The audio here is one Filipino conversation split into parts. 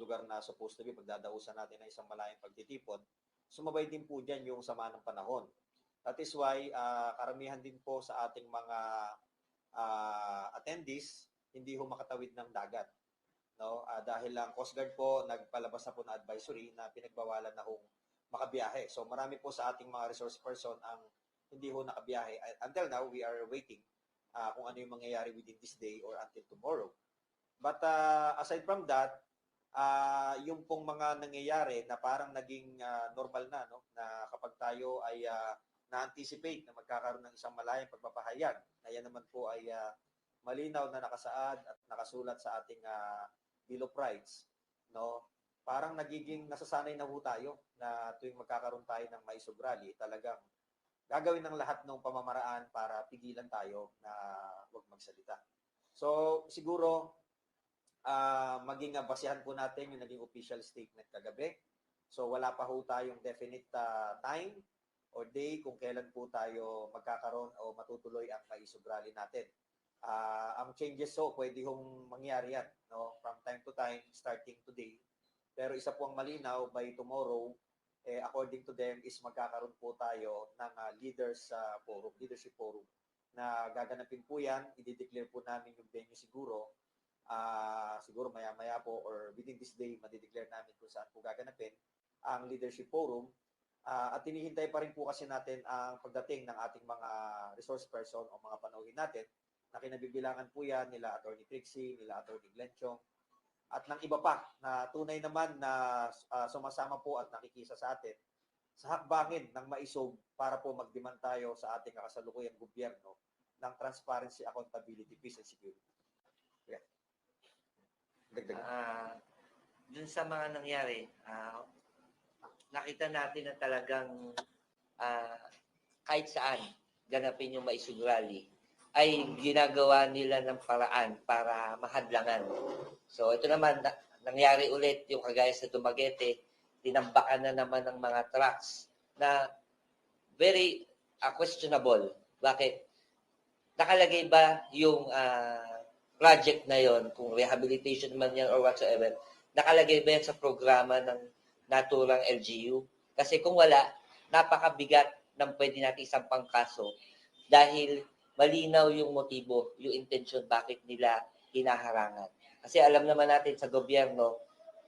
lugar na supposed to be pagdadausan natin ng isang malayang pagtitipon, sumabay din po dyan yung sama ng panahon. That is why karamihan din po sa ating mga attendees hindi ho makatawid ng dagat. No? Dahil lang Coast Guard po nagpalabas na po na advisory na pinagbawalan na hong makabiyahe. So marami po sa ating mga resource person ang hindi ho nakabiyahe. Until now, we are waiting kung ano yung mangyayari within this day or until tomorrow. But aside from that, yung pong mga nangyayari na parang naging normal na, no? Na kapag tayo ay na-anticipate na magkakaroon ng isang malayang pagpapahayag, na yan naman po ay malinaw na nakasaad at nakasulat sa ating Bill of Rights, no? Parang nagiging nasasanay na po tayo na tuwing magkakaroon tayo ng maisog rally, talagang gagawin ng lahat ng pamamaraan para pigilan tayo na huwag magsalita. So, siguro, maging basihan po natin yung naging official statement kagabi. So, wala pa ho tayong definite time or day kung kailan po tayo magkakaroon o matutuloy ang maisog rally natin. Ang changes so pwede hong mangyari yan, no? From time to time, starting today. Pero isa po ang malinaw, by tomorrow, according to them, is magkakaroon po tayo ng leadership forum, na gaganapin po yan. I-declare po namin yung venue siguro maya-maya po or within this day, madideclare namin kung saan po gaganapin ang leadership forum. At hinihintay pa rin po kasi natin ang pagdating ng ating mga resource person o mga panauhin natin, na kinabibilangan po yan nila Attorney Trixie, nila Attorney Glenn Chong, at ng iba pa na tunay naman na sumasama po at nakikisa sa atin sa hakbangin ng maisog para po magdemand tayo sa ating kasalukuyang gobyerno ng transparency, accountability, peace, and security. Yeah. Dun sa mga nangyari, nakita natin na talagang kahit saan ganapin yung maisog rally, ay ginagawa nila ng paraan para mahadlangan. So ito naman, nangyari ulit yung kagaya sa Dumaguete, tinambakan na naman ng mga trucks na very questionable. Bakit? Nakalagay ba yung project na yon, kung rehabilitation man yan or whatsoever, nakalagay ba yan sa programa ng naturang LGU? Kasi kung wala, napakabigat ng pwede natin isampang kaso dahil malinaw yung motibo, yung intention bakit nila hinaharangan. Kasi alam naman natin sa gobyerno,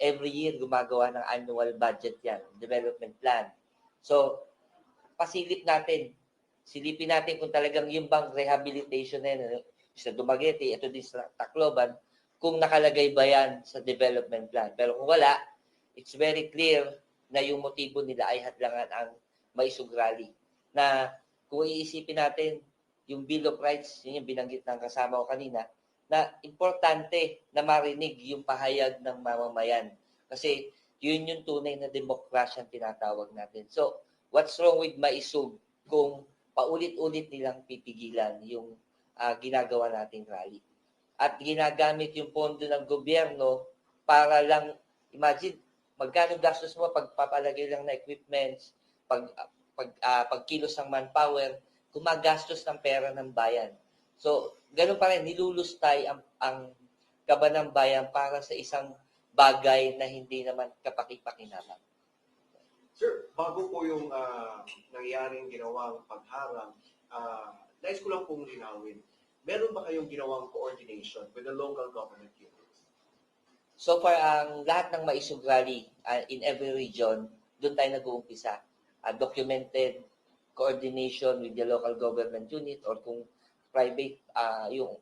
every year gumagawa ng annual budget yan, development plan. So, silipin natin kung talagang yung bang rehabilitation na yan, sa Dumaguete, ito din sa Tacloban, kung nakalagay ba yan sa development plan. Pero kung wala, it's very clear na yung motibo nila ay hadlangan ang maisog rally. Na kung iisipin natin, yung Bill of Rights, yun yung binanggit ng kasama ko kanina, na importante na marinig yung pahayag ng mamamayan. Kasi yun yung tunay na demokrasya ang tinatawag natin. So, what's wrong with maisog kung paulit-ulit nilang pipigilan yung ginagawa nating rally? At ginagamit yung pondo ng gobyerno para lang, imagine, magkano gastos mo pagpapalagay lang na equipments, pagkilos ng manpower, gumagastos ng pera ng bayan. So, ganun pa rin, nilulustay ang kaba ng bayan para sa isang bagay na hindi naman kapaki-pakinabang. Sir, bago po yung nangyaring ginawang pagharang, nais ko lang pong linawin, meron ba kayong ginawang coordination with the local government units? So far, ang lahat ng maisog rally in every region, doon tayo nag-uumpisa. Documented coordination with the local government unit or kung private yung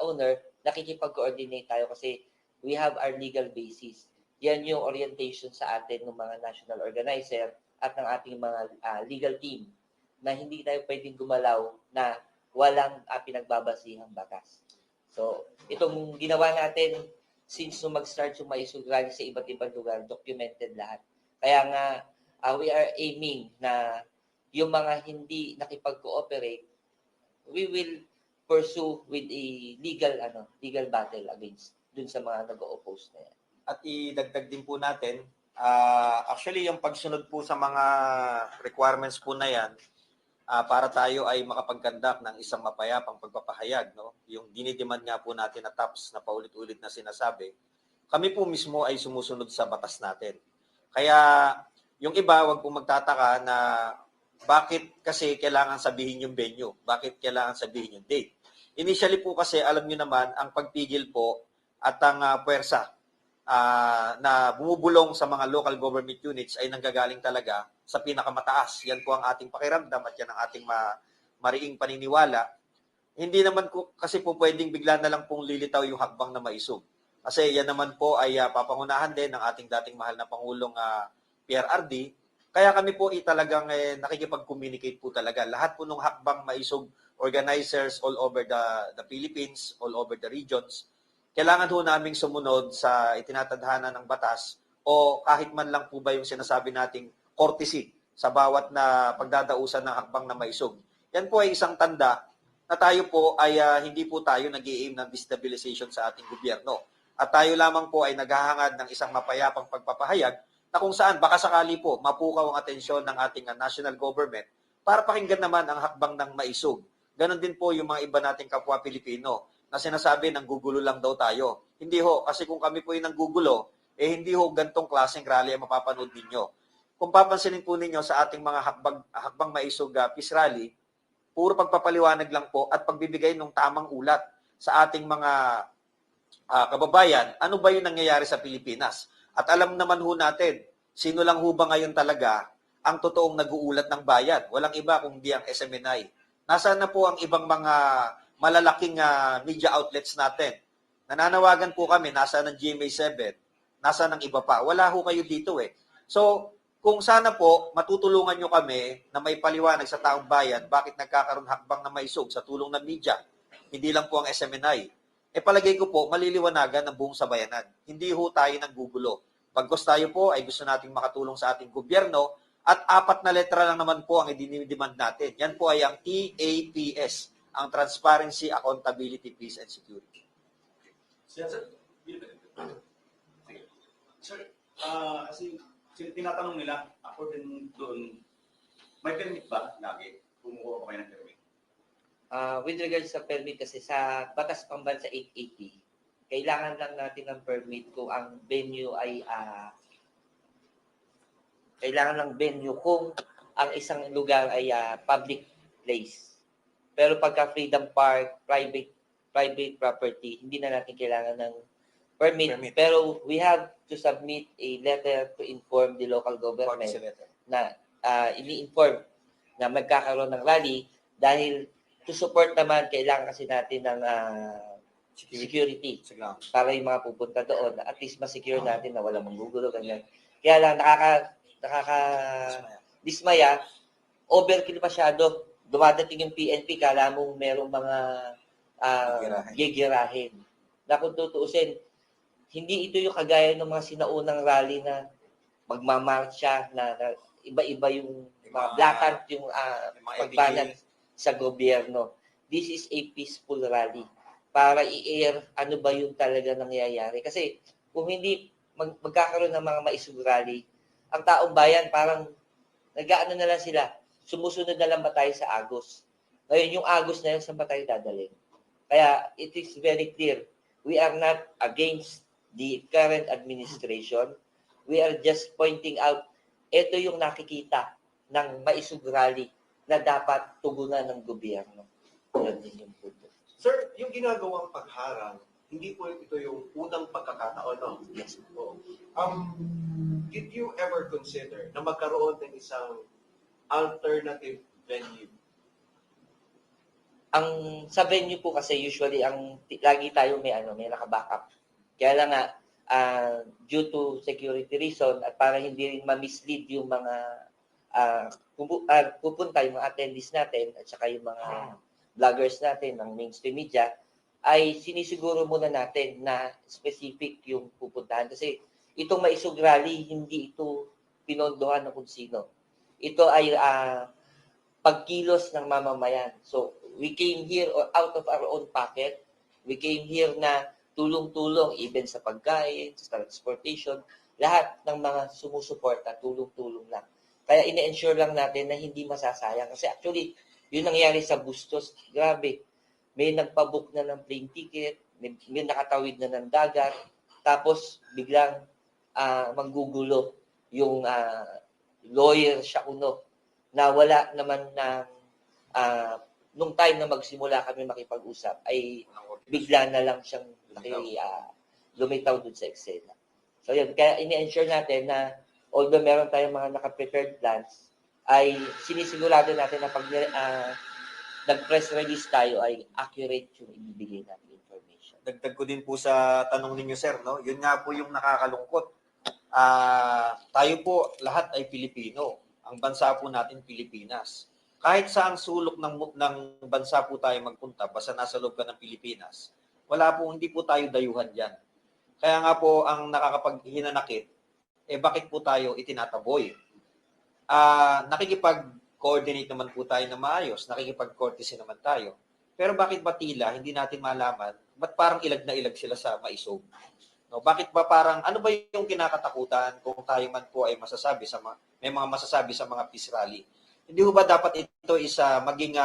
owner, nakikipag-coordinate tayo kasi we have our legal basis. Yan yung orientation sa atin ng mga national organizer at ng ating mga legal team na hindi tayo pwedeng gumalaw na walang pinagbabasihang batas. So, itong ginawa natin since nung mag-start yung maisog rally sa iba't ibang lugar, documented lahat. Kaya nga, we are aiming na yung mga hindi nakipag-cooperate, we will pursue with a legal battle against dun sa mga nag-o-oppose na yan. At idagdag din po natin, actually yung pagsunod po sa mga requirements po na yan, para tayo ay makapag-conduct ng isang mapayapang pagpapahayag, no? Yung dinidemand nga po natin na TOPS na paulit-ulit na sinasabi, kami po mismo ay sumusunod sa batas natin. Kaya yung iba, wag po magtataka na bakit kasi kailangan sabihin yung venue, bakit kailangan sabihin yung date. Initially po kasi, alam niyo naman, ang pagpigil po at ang puwersa na bumubulong sa mga local government units ay nanggagaling talaga sa pinakamataas. Yan po ang ating pakiramdam at yan ang ating mariing paniniwala. Hindi naman kasi po pwedeng bigla na lang pong lilitaw yung hakbang na maisog. Kasi yan naman po ay papangunahan din ng ating dating mahal na Pangulong PRRD. Kaya kami po talagang nakikipag-communicate po talaga. Lahat po ng hakbang maisog organizers all over the Philippines, all over the regions, kailangan ho naming sumunod sa itinatadhana ng batas o kahit man lang po ba yung sinasabi nating courtesy sa bawat na pagdadausan ng hakbang na maisog. Yan po ay isang tanda na tayo po ay hindi po tayo nag-i-aim ng destabilization sa ating gobyerno. At tayo lamang po ay naghahangad ng isang mapayapang pagpapahayag na kung saan baka sakali po mapukaw ang atensyon ng ating national government para pakinggan naman ang hakbang ng maisog. Ganon din po yung mga iba nating kapwa Pilipino na sinasabi ng gugulo lang daw tayo. Hindi ho, kasi kung kami po yung nanggugulo, hindi ho gantong klaseng rally ang mapapanood ninyo. Kung papansinin po ninyo sa ating mga hakbang maisog peace rally, puro pagpapaliwanag lang po at pagbibigay ng tamang ulat sa ating mga kababayan, ano ba yung nangyayari sa Pilipinas. At alam naman ho natin, sino lang ho ba ngayon talaga ang totoong nag-uulat ng bayan? Walang iba kundi ang SMNI. Nasaan na po ang ibang mga malalaking media outlets natin? Nananawagan po kami, nasaan ang GMA7? Nasaan ang iba pa? Wala ho kayo dito eh. So, kung sana po matutulungan nyo kami na may paliwanag sa taong bayan bakit nagkakaroon hakbang na maisog sa tulong ng media, hindi lang po ang SMNI. Palagay ko po, maliliwanagan ng buong sabayanan. Hindi ho tayo nanggugulo. Pagkos tayo po ay gusto nating makatulong sa ating gobyerno at 4 na letra lang naman po ang idinidemand natin. Yan po ay ang TAPS, ang Transparency, Accountability, Peace, and Security. Sir, kasi tinatanong nila, ako din doon, may permit ba lagi? Kumukuha pa kayo ng permit? With regards sa permit kasi sa Batas Pambansa 880, kailangan lang natin ng permit kung ang venue ay kailangan ng venue kung ang isang lugar ay public place. Pero pagka Freedom Park, private property, hindi na natin kailangan ng permit. Pero we have to submit a letter to inform the local government na ini-inform na magkakaroon ng rally dahil to support naman, kailangan kasi natin ng security para yung mga pupunta doon, at least ma-secure natin na walang manggugulo, ganyan. Kaya lang, nakaka-dismaya, overkill masyado. Dumadating yung PNP, kala mong merong mga gigirahin. Na kung tutuusin, hindi ito yung kagaya ng mga sinaunang rally na magmamarcha, na iba-iba yung mga blatant yung pagbanat sa gobyerno. This is a peaceful rally para i-air ano ba yung talaga nangyayari. Kasi kung hindi magkakaroon ng mga maisog rally, ang taong bayan parang nag-aano na lang sila, sumusunod na lang ba tayo sa Agos? Ngayon yung Agos na yan, saan ba tayo dadalhin? Kaya it is very clear, we are not against the current administration. We are just pointing out, ito yung nakikita ng maisog rally na dapat tugunan ng gobyerno. Yan din yung punto. Sir, yung ginagawang pagharang, hindi po ito yung unang pagkakataon, no? Yes. So, did you ever consider na magkaroon ng isang alternative venue? Ang sa venue po kasi usually lagi tayo may naka-backup. Kaya lang nga due to security reason at para hindi rin ma-mislead yung mga pupunta yung mga attendees natin at saka yung mga vloggers natin ng mainstream media, ay sinisiguro muna natin na specific yung pupuntahan. Kasi itong maisog rally, hindi ito pinondohan ng kung sino. Ito ay pagkilos ng mamamayan. So, we came here out of our own pocket. We came here na tulong-tulong, even sa pagkain, sa transportation, lahat ng mga sumusuporta, tulong-tulong lang. Kaya ine-ensure lang natin na hindi masasayang. Kasi actually, yun nangyari sa Bustos, grabe. May nagpabook na ng plane ticket, may nakatawid na ng dagat, tapos biglang manggugulo yung lawyer siya kuno na wala naman ng nung time na magsimula kami makipag-usap ay bigla na lang siyang lumitaw dun sa eksena. So yun, kaya ini-ensure natin na although meron tayong mga naka-prepared plans, ay sinisigurado natin na pag nag-press release tayo ay accurate yung ibibigay natin information. Dagdag ko din po sa tanong ninyo, sir, no? Yun nga po yung nakakalungkot. Tayo po lahat ay Pilipino. Ang bansa po natin Pilipinas. Kahit saang sulok ng bansa po tayo magpunta, basta nasa loob ka ng Pilipinas, hindi po tayo dayuhan diyan. Kaya nga po ang nakakapaghinanakit, bakit po tayo itinataboy? Nakikipag-coordinate naman po tayo na maayos, nakikipag-courtesy naman tayo. Pero bakit ba tila hindi natin malaman, ba't parang ilag na ilag sila sa maisog? No, bakit ba parang ano ba yung kinakatakutan kung tayo man po ay may mga masasabi sa mga peace rally? Hindi ba dapat ito isa maging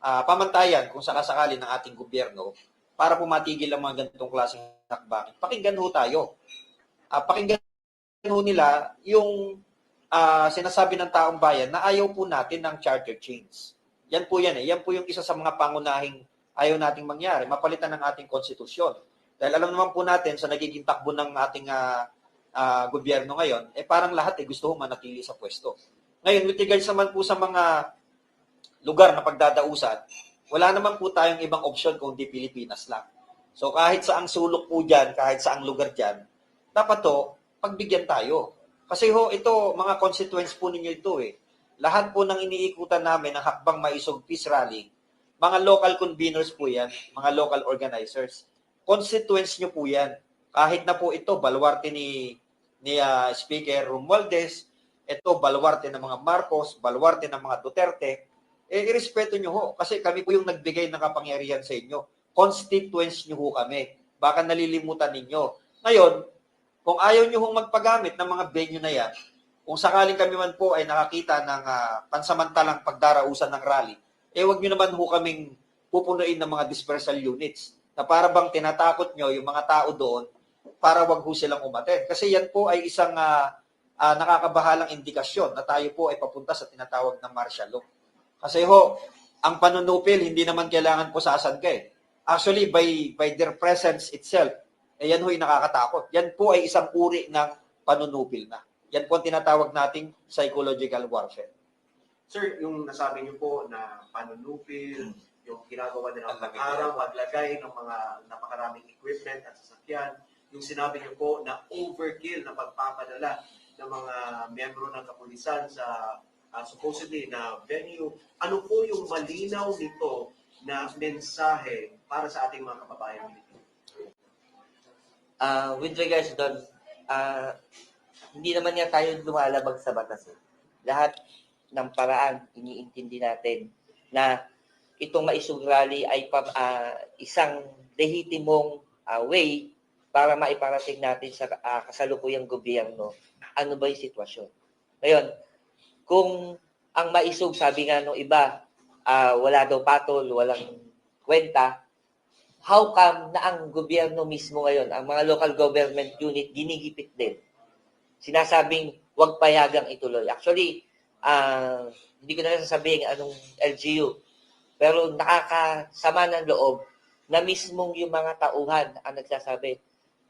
pamantayan kung sakasakali ng ating gobyerno para pumatigil ang mga ganitong klaseng hakbangin? Pakinggan ho tayo. Pakinggan ho nila yung sinasabi ng taong bayan na ayaw po natin ng charter change. Yan po yan. Yan po yung isa sa mga pangunahing ayaw nating mangyari, mapalitan ng ating konstitusyon. Dahil alam naman po natin sa nagiging takbo ng ating gobyerno ngayon, parang lahat gusto manatili sa pwesto. Ngayon, with regards naman po sa mga lugar na pagdadausan, wala naman po tayong ibang option kundi Pilipinas lang. So kahit saang sulok po dyan, kahit saang lugar dyan, dapat pagbigyan tayo. Kasi ito, mga constituents po ninyo ito Lahat po ng iniikutan namin ng Hakbang Maisog Peace Rally, mga local conveners po yan, mga local organizers. Constituents nyo po yan. Kahit na po ito, baluarte ni Speaker Romualdez, ito, baluarte ng mga Marcos, baluarte ng mga Duterte, irespeto nyo ho. Kasi kami po yung nagbigay ng kapangyarihan sa inyo. Constituents nyo ho kami. Baka nalilimutan ninyo. Ngayon, kung ayaw nyo hong magpagamit ng mga venue na yan, kung sakaling kami man po ay nakakita ng pansamantalang pagdarausan ng rally, wag nyo naman ho kaming pupunuin ng mga dispersal units na para bang tinatakot nyo yung mga tao doon para wag ho silang umattend. Kasi yan po ay isang nakakabahalang indikasyon na tayo po ay papunta sa tinatawag na martial law. Kasi ang panunupil hindi naman kailangan po sasad ka Actually, by their presence itself, yan ho'y nakakatakot. Yan po ay isang uri ng panunupil na. Yan po ang tinatawag nating psychological warfare. Sir, yung nasabi niyo po na panunupil, yung ginagawa nila ng pag-araw, paglagay ng mga napakaraming equipment at sasakyan, yung sinabi niyo po na overkill na pagpapadala ng mga miyembro ng kapulisan sa supposedly na venue, ano po yung malinaw nito na mensahe para sa ating mga kababayan dito? With regards doon, hindi naman nga tayo lumalabag sa batas. Lahat ng paraan, iniintindi natin na itong Maisog Rally ay isang lehitimong way para maiparating natin sa kasalukuyang gobyerno ano ba yung sitwasyon. Ngayon, kung ang Maisog, sabi nga nung iba, wala daw patol, walang kwenta, how come na ang gobyerno mismo ngayon, ang mga local government unit, ginigipit din? Sinasabing, huwag payagang ituloy. Actually, hindi ko na sasabihin anong LGU, pero nakakasama ng loob na mismong yung mga tauhan ang nagsasabi,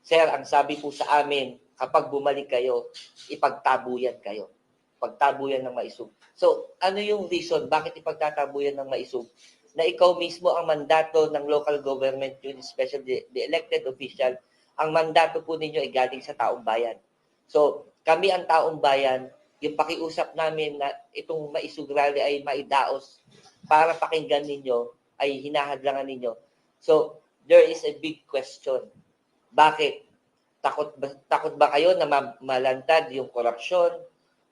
Sir, ang sabi po sa amin, kapag bumalik kayo, ipagtabuyan kayo. Pagtabuyan ng Maisog. So, ano yung reason? Bakit ipagtatabuyan ng Maisog? Na ikaw mismo ang mandato ng local government unit, especially the elected official, ang mandato po ninyo ay galing sa taong bayan. So, kami ang taong bayan, yung pakiusap namin na itong Maisog Rally ay maidaos para pakinggan ninyo, ay hinahadlangan ninyo. So, there is a big question. Bakit? Takot ba kayo na malantad yung korupsyon?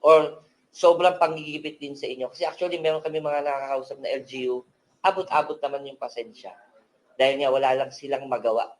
Or sobrang panggigipit din sa inyo? Kasi actually, meron kami mga nakakausap na LGU, abot-abot naman yung pasensya. Dahil nga wala lang silang magawa.